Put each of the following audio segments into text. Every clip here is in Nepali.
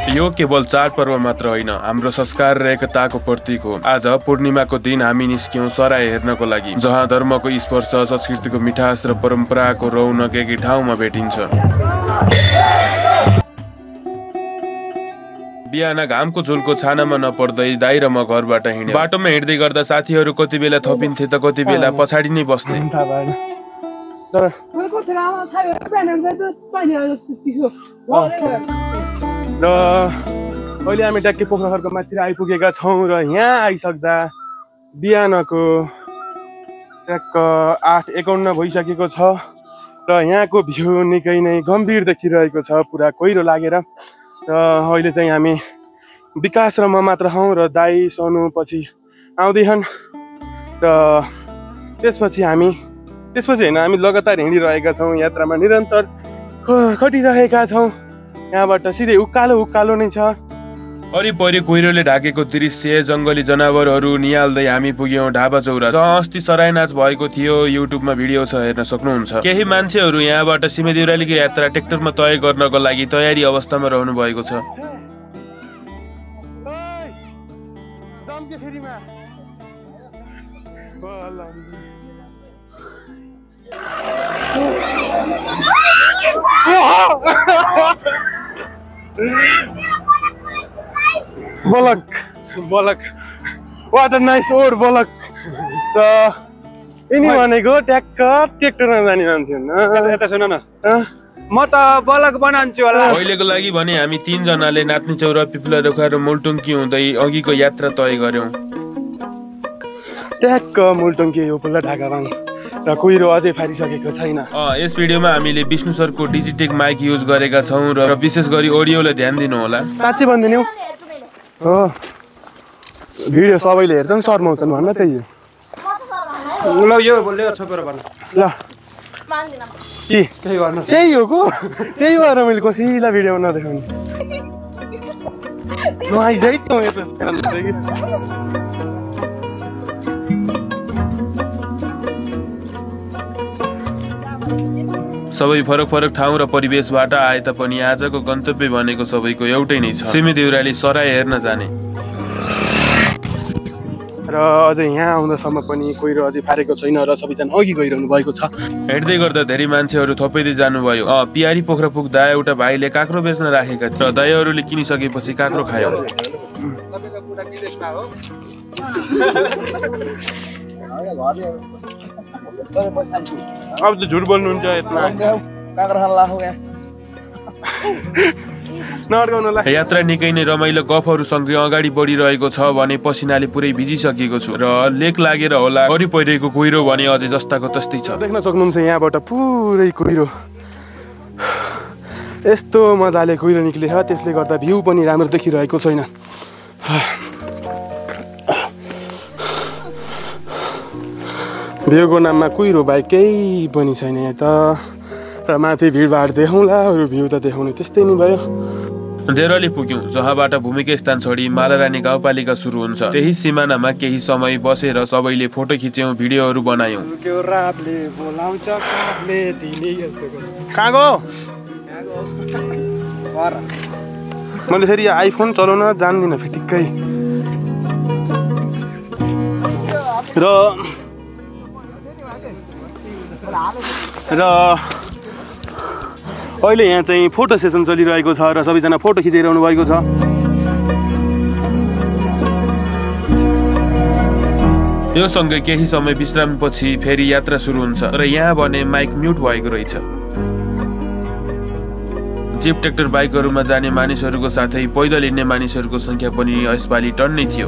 यो केवल चाडपर्व मात्र होइन, हाम्रो संस्कार र एकताको प्रतीक हो। आज पूर्णिमाको दिन हामी निस्क्यौं सराय हेर्नको लागि, जहाँ धर्मको स्पर्श, संस्कृतिको मिठास र परम्पराको रौनक एकै ठाउँमा भेटिन्छ। बिहान घामको झुलको छानामा नपर्दै दाइ र म घरबाट हिँड्यौं। बाटोमा हिँड्दै गर्दा साथीहरू कति बेला थपिन्थे त कति बेला पछाडि नै बस्थे। र अहिले हामी ट्याक्कै पोखराखरको माथि आइपुगेका छौँ र यहाँ आइसक्दा बिहानको ट्याक्क 8:51 भइसकेको छ र यहाँको भ्यू निकै नै गम्भीर देखिरहेको छ, पुरा कोइरो लागेर। र अहिले चाहिँ हामी विकास र म मात्र हौँ र दाई सोनु पछि आउँदैछन् र त्यसपछि होइन हामी लगातार हिँडिरहेका छौँ, यात्रामा निरन्तर खटिरहेका छौँ। यहाँबाट सिधै उकालो नै छ। वरिपरि कुहिरोले ढाकेको दृश्य, जङ्गली जनावरहरू निहाल्दै हामी पुग्यौं ढाबा चौरा, जहाँ अस्ति सराय नाच भएको थियो। युट्युबमा भिडियो छ, हेर्न सक्नुहुन्छ। केही मान्छेहरू यहाँबाट सीमे देउरालीको यात्रा ट्र्याक्टरमा तय गर्नको लागि तयारी अवस्थामा रहनु भएको छ। बलक वाट अ नाइस ओर बलक। र यिनी भनेको ट्याक्क ट्र्याक्टरमा जाने मान्छे हुन्। यता सुन न, म त बलक बनाउँछु होला। अहिलेको लागि भने हामी 3 जनाले नाप्ने चौरा, पिपला रुखा र मुलटुङ्की हुँदै अघिको यात्रा तय गर्यौं। ट्याक्क मुलटुङ्की यो पुल्ला ढाकाबाङ र कुहिरो अझै फारिसकेको छैन। यस भिडियोमा हामीले विष्णु सरको डिजिटेक माइक युज गरेका छौँ र विशेष गरी अडियोलाई ध्यान दिनु होला। साँच्चै भन्दिनौ हो, भिडियो सबैले हेर्छन् शर्माउँछन् भन्न त्यही हो। ल यो छोपेर भन ल के त्यही हो को त्यही भएर मैले कसिला भिडियोमा नदेखाउने नआइज है त। सबै फरक ठाउँ र परिवेशबाट आए तापनि आजको गन्तव्य भनेको सबैको एउटै नै छ, सीमे देउराली सराय हेर्न जाने। र अझै यहाँ आउँदासम्म पनि कुहिरो अझै फारेको छैन र सबैजना अघि गइरहनु भएको छ। हिँड्दै गर्दा धेरै मान्छेहरू थपिँदै जानुभयो। पियारी पोखरा पुग्दा एउटा भाइले काँक्रो बेच्न राखेका थिए र दाइहरूले किनिसकेपछि काँक्रो खायौँ। अब त झुट बोल्नुहुन्छ यत्मा यात्रा निकै नै रमाइलो गफहरूसँगै अगाडि बढिरहेको छ भने पसिनाले पुरै भिजिसकेको छु र लेक लागेर होला वरिपरिको कुहिरो भने अझै जस्ताको तस्तै छ। देख्न सक्नुहुन्छ यहाँबाट पुरै कुहिरो, यस्तो मजाले कुहिरो निक्लेछ, त्यसले गर्दा भ्यू पनि राम्रो देखिरहेको छैन। भ्यूको नाममा कुहिरो बाहेक केही पनि छैन यहाँ त। र माथि भिडभाड देखाउँला, अरू भ्यू त देखाउने त्यस्तै नै भयो। देउराली पुग्यौं, जहाँबाट भूमिका स्थान छोडी मालारानी गाउँपालिका सुरु हुन्छ। त्यही सिमानामा केही समय बसेर सबैले फोटो खिच्यौं, भिडियोहरू बनायौं। मैले फेरि आइफोन चलाउन जान्दिनँ फिटिक्कै। र अहिले यहाँ चाहिँ फोटो सेसन चलिरहेको छ र सबैजना फोटो खिचिरहनु भएको छ। यो सँगै केही समय विश्रामपछि फेरि यात्रा सुरु हुन्छ र यहाँ भने माइक म्युट भएको रहेछ। जिप ट्र्याक्टर बाइकहरूमा जाने मानिसहरूको साथै पैदल हिँड्ने मानिसहरूको संख्या पनि यसपालि टन्नै थियो।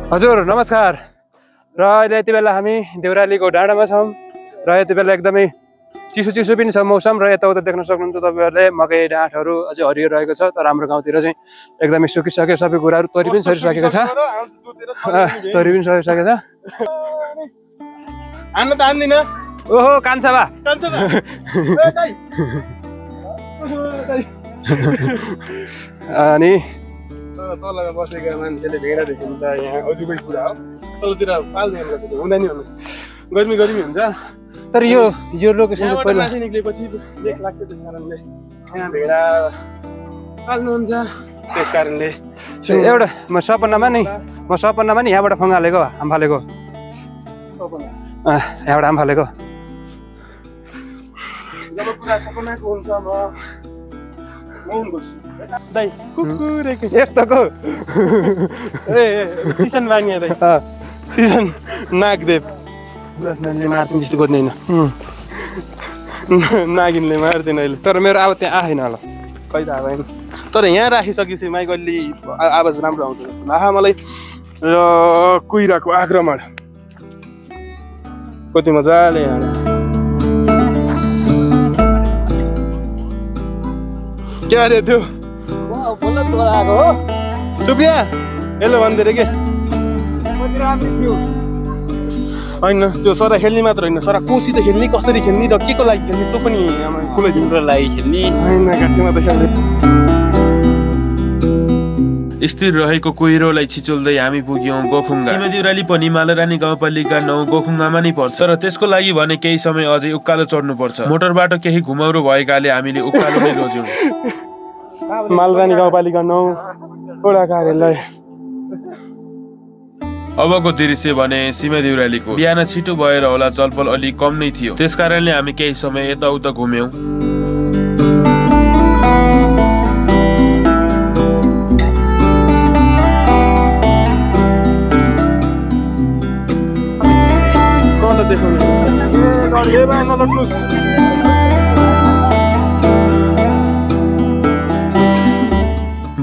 हजुर नमस्कार। र अहिले यति बेला हामी देउरालीको डाँडामा छौँ र यति बेला एकदमै चिसो पनि छ मौसम र यताउता देख्न सक्नुहुन्छ तपाईँहरूले मकै डाँठहरू अझै हरियो रहेको छ। तर हाम्रो गाउँतिर चाहिँ एकदमै सुकिसक्यो, सबै कुराहरू तरी पनि सरिसकेको छ। ओहो कान्छा बा अनि तलमा बसेका मान्छेले भेडा देख्नु त यहाँ अजुबै कुरा हो। तलतिर पाल्दैन हुँदैन नि, गर्मी हुन्छ। तर यो लोकेसन चाहिँ पहिला माथि निक्लेपछि लेक लाग्छ, त्यस कारणले यहाँ भेडा पाल्नुहुन्छ त्यस कारणले एउटा म सपनामा नि यहाँबाट फङ हालेको हाम फालेको यहाँबाट हाम फालेको जब कुरा सपनाको हुन्छ म मौन बस्छु दाइ कुकुरेको यस्तोको सिजन बाङ्गे दाइ सिजन नागदेव बुढासनाले मार्छन् त्यस्तो गर्ने होइन नागिनले मार्छन् अहिले तर मेरो अब त्यहाँ आएन होला खै थाहा भएन तर यहाँ राखिसकेपछि माइक अलि आवाज राम्रो आउँछ जस्तो लाग्यो मलाई र कुहिराको आक्रमण कति मजाले यहाँ के अरे त्यो सुप्रिया यसले भन्दै रे के होइन त्यो सरा खेल्ने मात्र होइन सरा कोसित खेल्ने कसरी खेल्ने र के को लागि खेल्ने त्यो पनि खुलाइदिनु लागि खेल्ने होइन घाँटीमा त खेल्ने स्थिर रहेको कुहिरोलाई छिचोल्दै हामी पुग्यौं गोखुङ्गा। सिमदेउराली पनि मालरानी गाउँपालिका 9 गोखुङ्गामा नै पर्छ र त्यसको लागि भने केही समय अझै उकालो चढ्नु पर्छ। मोटरबाट केही घुमाउरो भएकाले हामीले उकालो नै रोज्यौं। मालरानी गाउँपालिका 9 वडा कार्यालय। अबको दृश्य भने सिमदेउरालीको। बिहान छिटो भएर होला चलपल अलि कम नै थियो, त्यसकारणले हामी केही समय यताउता घुम्यौं।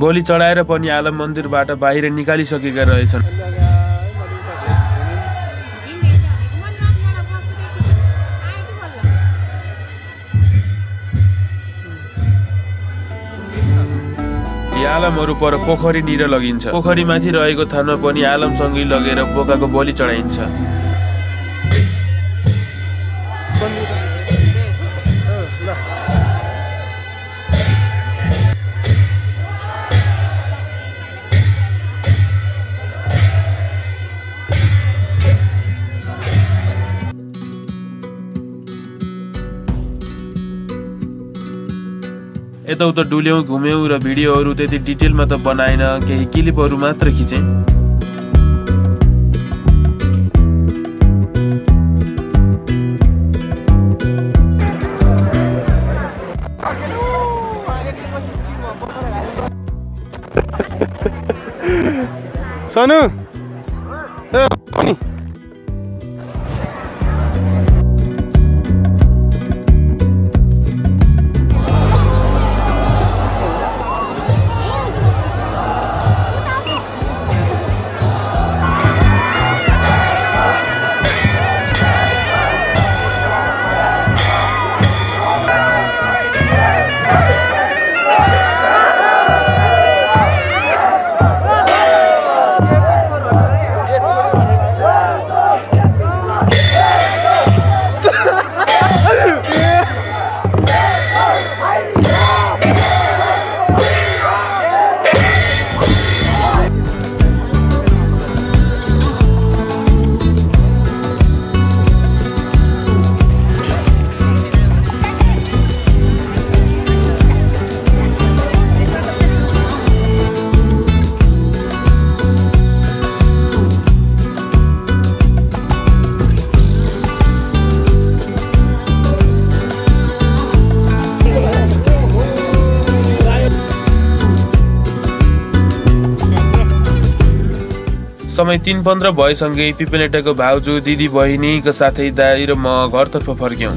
भोलि चढाएर पनि आलम मन्दिरबाट बाहिर निकालिसकेका रहेछन्। आलमहरू पर पोखरीनिर लगिन्छ। पोखरीमाथि रहेको थानमा पनि आलमसँगै लगेर बोकाको बलि चढाइन्छ। यताउता डुल्यौं, घुम्यौं र भिडियोहरू त्यति डिटेलमा त बनाएन, केही क्लिपहरू मात्र खिचेँ। सनु समय 3:15 भएसँगै पिपलेटाको भाउजू, दिदी, बहिनीका साथै दाइ र म घरतर्फ फर्क्यौं।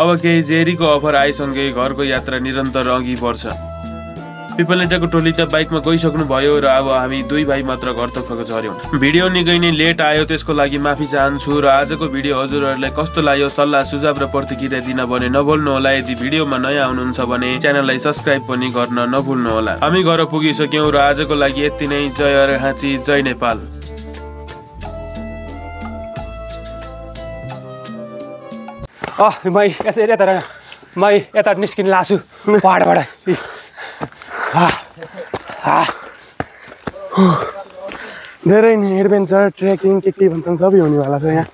अब केही जेरीको अफर आइसँगै घरको यात्रा निरन्तर अघि बढ्छ। पिपल नेटाको टोली त बाइकमा गइसक्नु भयो र अब हामी दुई भाइ मात्र घरतर्फको झर्यौं। भिडियो निकै नै लेट आयो, त्यसको लागि माफी चाहन्छु र आजको भिडियो हजुरहरूलाई कस्तो लाग्यो सल्लाह सुझाव र प्रतिक्रिया दिन भने नभुल्नु होला। यदि भिडियोमा नयाँ हुनुहुन्छ भने च्यानललाई सब्स्क्राइब पनि गर्न नभुल्नु होला। हामी घर पुगिसक्यौं र आजको लागि यति नै। जय अर्घाँची, जय नेपाल। मै यसरी यता निस्किन लासु पहाडबाट। धेरै नै एडभेन्चर ट्रेकिङ के भन्छन् सबै हुनेवाला छ यहाँ।